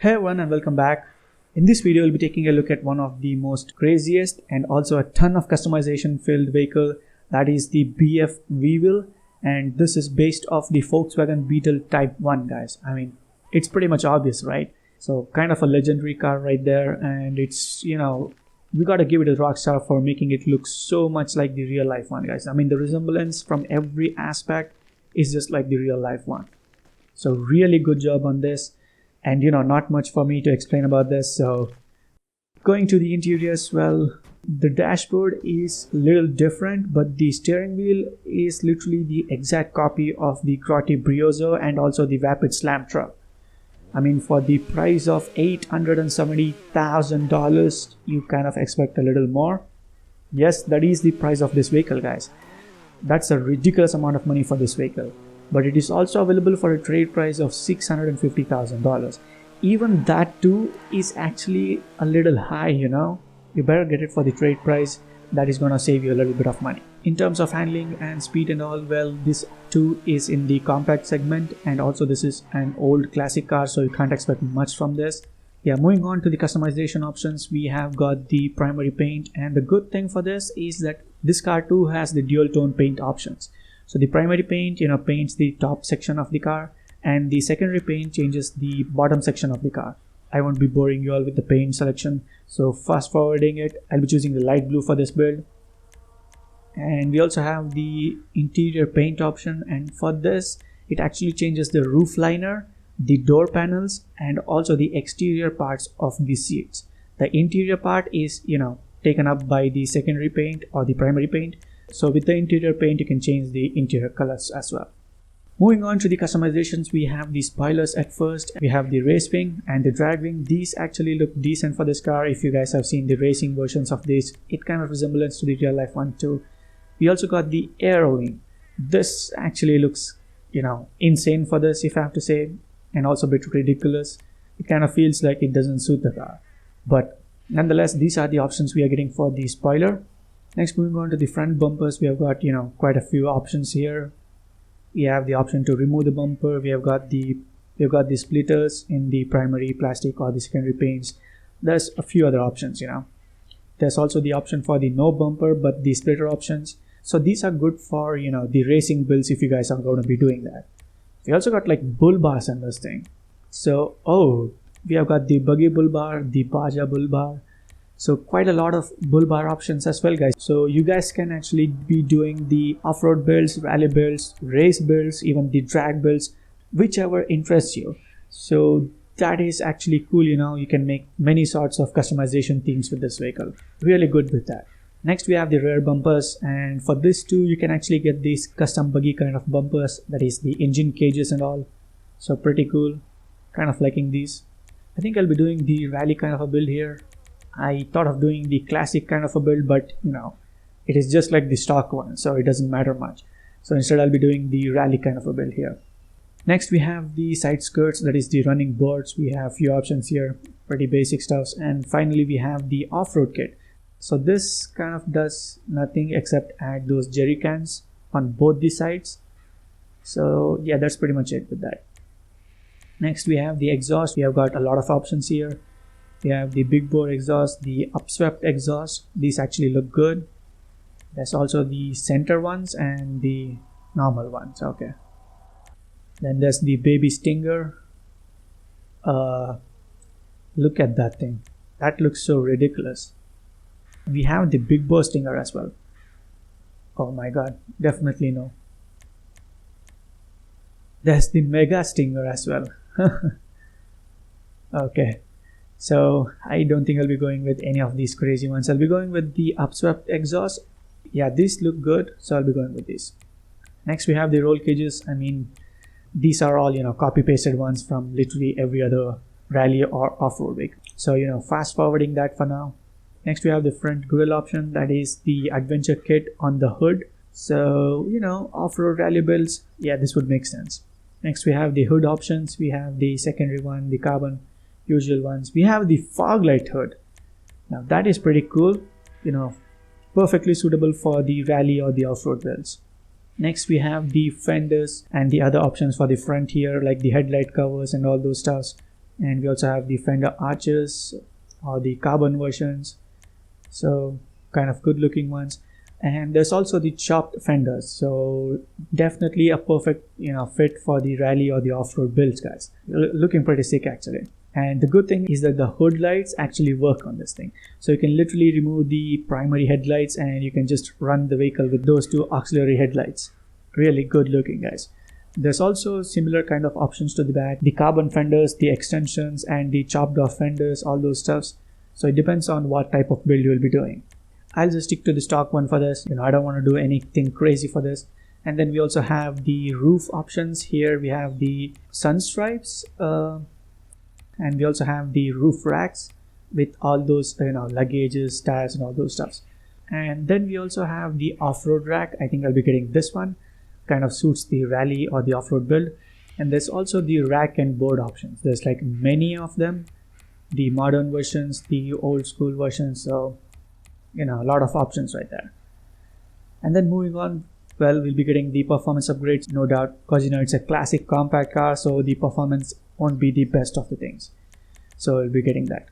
Hey everyone and welcome back. In this video we'll be taking a look at one of the most craziest and also a ton of customization filled vehicle, that is the BF Weevil, and this is based off the Volkswagen Beetle Type 1 guys. I mean, it's pretty much obvious, right? So kind of a legendary car right there, and it's, we gotta give it a rock star for making it look so much like the real life one guys. I mean, the resemblance from every aspect is just like the real life one. So really good job on this. And not much for me to explain about this. So going to the interiors, well, the dashboard is a little different, but the steering wheel is literally the exact copy of the Grotti Brioso and also the Vapid Slam truck. I mean, for the price of $870,000, you kind of expect a little more. Yes, that is the price of this vehicle guys. That's a ridiculous amount of money for this vehicle. But it is also available for a trade price of $650,000. Even that too is actually a little high, You better get it for the trade price. That is gonna save you a little bit of money. In terms of handling and speed and all, well, this too is in the compact segment, and also this is an old classic car, so you can't expect much from this. Yeah, moving on to the customization options, we have got the primary paint, and the good thing for this is that this car too has the dual tone paint options. So the primary paint, paints the top section of the car, and the secondary paint changes the bottom section of the car. I won't be boring you all with the paint selection, so fast forwarding it, I'll be choosing the light blue for this build. And we also have the interior paint option, and for this, it actually changes the roof liner, the door panels, and also the exterior parts of the seats. The interior part is, taken up by the secondary paint or the primary paint. So with the interior paint, you can change the interior colors as well. Moving on to the customizations, we have the spoilers at first. We have the race wing and the drag wing. These actually look decent for this car. If you guys have seen the racing versions of this, it kind of resembles to the real life one too. We also got the aero wing. This actually looks, insane for this, if I have to say, and also a bit ridiculous. It kind of feels like it doesn't suit the car. But nonetheless, these are the options we are getting for the spoiler. Next, moving on to the front bumpers, we have got, quite a few options here. We have the option to remove the bumper. We have got the splitters in the primary plastic or the secondary paints. There's a few other options, There's also the option for the no bumper, but the splitter options. So these are good for, the racing builds if you guys are going to be doing that. We also got like bull bars in this thing. So, we have got the buggy bull bar, the Baja bull bar. So quite a lot of bull bar options as well guys. So you guys can actually be doing the off-road builds, rally builds, race builds, even the drag builds, whichever interests you. So that is actually cool, you can make many sorts of customization themes with this vehicle. Really good with that. Next we have the rear bumpers, and for this too you can actually get these custom buggy kind of bumpers, that is the engine cages and all. So pretty cool, kind of liking these. I think I'll be doing the rally kind of a build here. I thought of doing the classic kind of a build, but it is just like the stock one, so it doesn't matter much. So instead I'll be doing the rally kind of a build here. Next we have the side skirts, that is the running boards. We have few options here, pretty basic stuffs. And finally we have the off-road kit. So this kind of does nothing except add those jerry cans on both the sides. So yeah, that's pretty much it with that. Next we have the exhaust. We have got a lot of options here. We have the big bore exhaust, the upswept exhaust. These actually look good. There's also the center ones and the normal ones. Okay. Then there's the baby stinger. Look at that thing. That looks so ridiculous. We have the big bore stinger as well. Oh my god, definitely no. There's the mega stinger as well. Okay. So I don't think I'll be going with any of these crazy ones. I'll be going with the upswept exhaust. Yeah, these look good, so I'll be going with these. Next we have the roll cages. I mean, these are all, copy pasted ones from literally every other rally or off-road vehicle. So, fast forwarding that for now. Next we have the front grille option, that is the adventure kit on the hood. So, off-road rally builds, yeah, this would make sense. Next we have the hood options. We have the secondary one, the carbon, usual ones. We have the fog light hood. Now that is pretty cool, perfectly suitable for the rally or the off-road builds. Next we have the fenders and the other options for the front here, like the headlight covers and all those stuffs. And we also have the fender arches or the carbon versions, so kind of good looking ones. And there's also the chopped fenders, so definitely a perfect fit for the rally or the off-road builds, guys. Looking pretty sick actually. And the good thing is that the hood lights actually work on this thing, so you can literally remove the primary headlights and you can just run the vehicle with those two auxiliary headlights. Really good looking, guys. There's also similar kind of options to the back, the carbon fenders, the extensions, and the chopped off fenders, all those stuffs. So it depends on what type of build you will be doing. I'll just stick to the stock one for this. I don't want to do anything crazy for this. And then we also have the roof options. Here we have the sun stripes, and we also have the roof racks with all those luggages, tires, and all those stuffs. And then we also have the off-road rack. I think I'll be getting this one. Kind of suits the rally or the off-road build. And there's also the rack and board options. There's like many of them, the modern versions, the old school versions, so a lot of options right there. And then moving on, well, we'll be getting the performance upgrades, no doubt, because it's a classic compact car, so the performance won't be the best of the things, so we'll be getting that.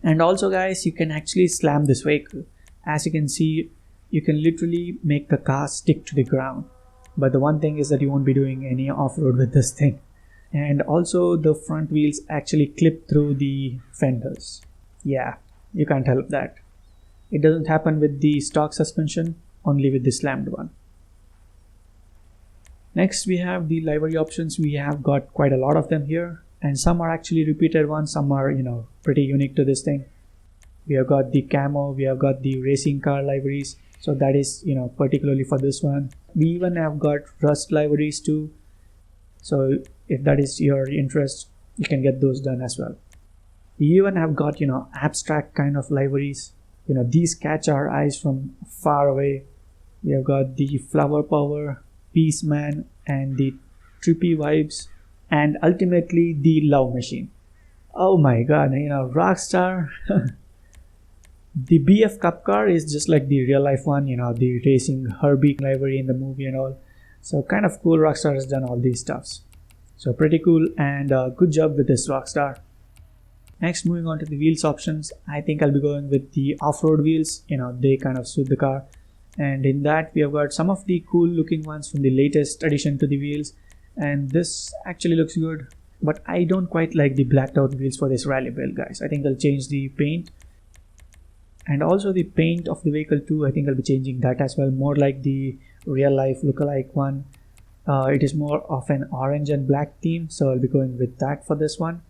And also, guys, you can actually slam this vehicle. As you can see, you can literally make the car stick to the ground. But the one thing is that you won't be doing any off-road with this thing. And also the front wheels actually clip through the fenders. Yeah, you can't help that. It doesn't happen with the stock suspension, only with the slammed one. Next we have the livery options. We have got quite a lot of them here, and some are actually repeated ones, some are pretty unique to this thing. We have got the camo, we have got the racing car liveries, so that is particularly for this one. We even have got rust liveries too, so if that is your interest, you can get those done as well. We even have got abstract kind of liveries. These catch our eyes from far away. We have got the flower power, peace man, and the trippy vibes, and ultimately the love machine. Oh my god, Rockstar. The BF Cup car is just like the real life one, the racing Herbie livery in the movie and all. So kind of cool, Rockstar has done all these stuffs. So pretty cool, and good job with this, Rockstar. Next, moving on to the wheels options, I think I'll be going with the off-road wheels. They kind of suit the car. And in that, we have got some of the cool looking ones from the latest addition to the wheels. And this actually looks good. But I don't quite like the blacked out wheels for this rally build, guys. I think I'll change the paint. And also the paint of the vehicle too, I think I'll be changing that as well. More like the real life lookalike one. It is more of an orange and black theme, so I'll be going with that for this one.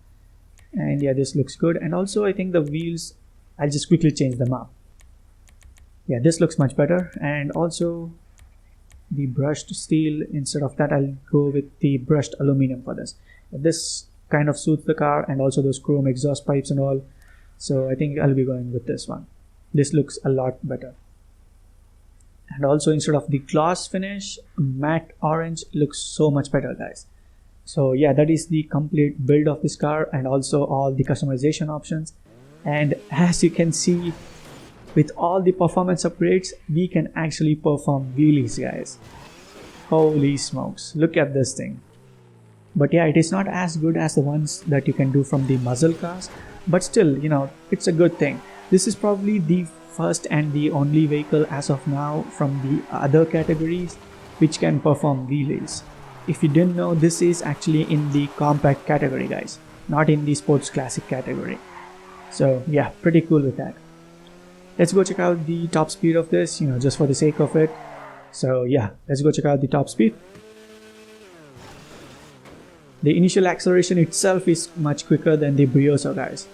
And yeah, this looks good. And also I think the wheels, I'll just quickly change them up. Yeah, this looks much better. And also the brushed steel, instead of that I'll go with the brushed aluminum for this. This kind of suits the car, and also those chrome exhaust pipes and all, so I think I'll be going with this one. This looks a lot better. And also instead of the gloss finish, matte orange looks so much better, guys. So yeah, that is the complete build of this car, and also all the customization options. And as you can see, with all the performance upgrades, we can actually perform wheelies, guys. Holy smokes, look at this thing. But yeah, it is not as good as the ones that you can do from the muscle cars, but still, it's a good thing. This is probably the first and the only vehicle as of now from the other categories which can perform wheelies. If you didn't know, this is actually in the compact category, guys, not in the sports classic category. So yeah, pretty cool with that. Let's go check out the top speed of this, just for the sake of it. So yeah, let's go check out the top speed. The initial acceleration itself is much quicker than the Brioso, guys.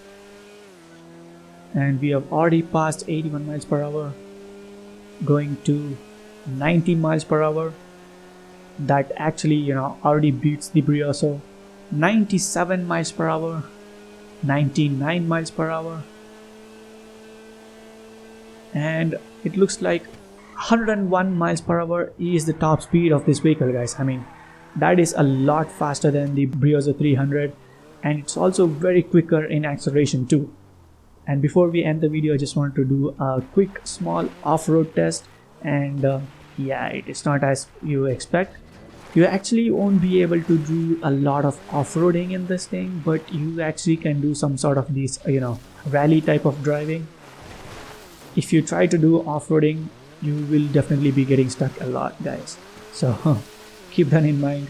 And we have already passed 81 miles per hour, going to 90 miles per hour. That actually, already beats the Brioso. 97 miles per hour, 99 miles per hour. And it looks like 101 miles per hour is the top speed of this vehicle, guys. I mean, that is a lot faster than the Brioso 300, and it's also very quicker in acceleration too. And before we end the video, I just wanted to do a quick small off-road test, and yeah, it is not as you expect. You actually won't be able to do a lot of off-roading in this thing, but you actually can do some sort of these, rally type of driving. If you try to do off-roading, you will definitely be getting stuck a lot, guys. So keep that in mind.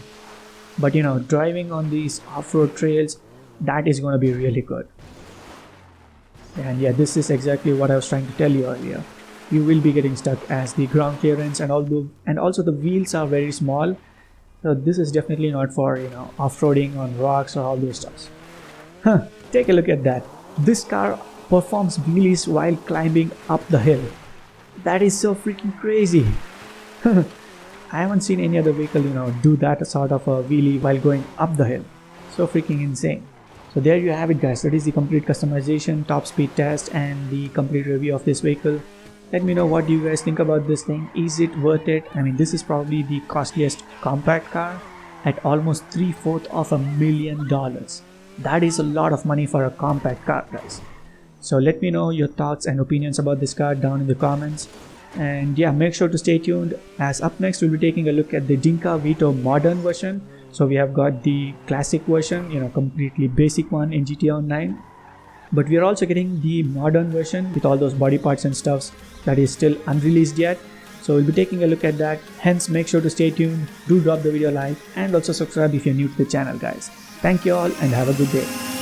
But driving on these off-road trails, that is going to be really good. And yeah, this is exactly what I was trying to tell you earlier. You will be getting stuck as the ground clearance and also the wheels are very small. So this is definitely not for off-roading on rocks or all those stuff. Take a look at that. This car performs wheelies while climbing up the hill. That is so freaking crazy. I haven't seen any other vehicle do that sort of a wheelie while going up the hill. So freaking insane. So there you have it, guys. That is the complete customization, top speed test, and the complete review of this vehicle. Let me know what do you guys think about this thing. Is it worth it? I mean, this is probably the costliest compact car at almost $750,000. That is a lot of money for a compact car, guys. So let me know your thoughts and opinions about this car down in the comments. And yeah, make sure to stay tuned, as up next we'll be taking a look at the Dinka Veto Modern version. So we have got the classic version, completely basic one in GTA Online. But we are also getting the modern version with all those body parts and stuffs that is still unreleased yet. So we'll be taking a look at that. Hence, make sure to stay tuned, do drop the video a like, and also subscribe if you're new to the channel, guys. Thank you all and have a good day.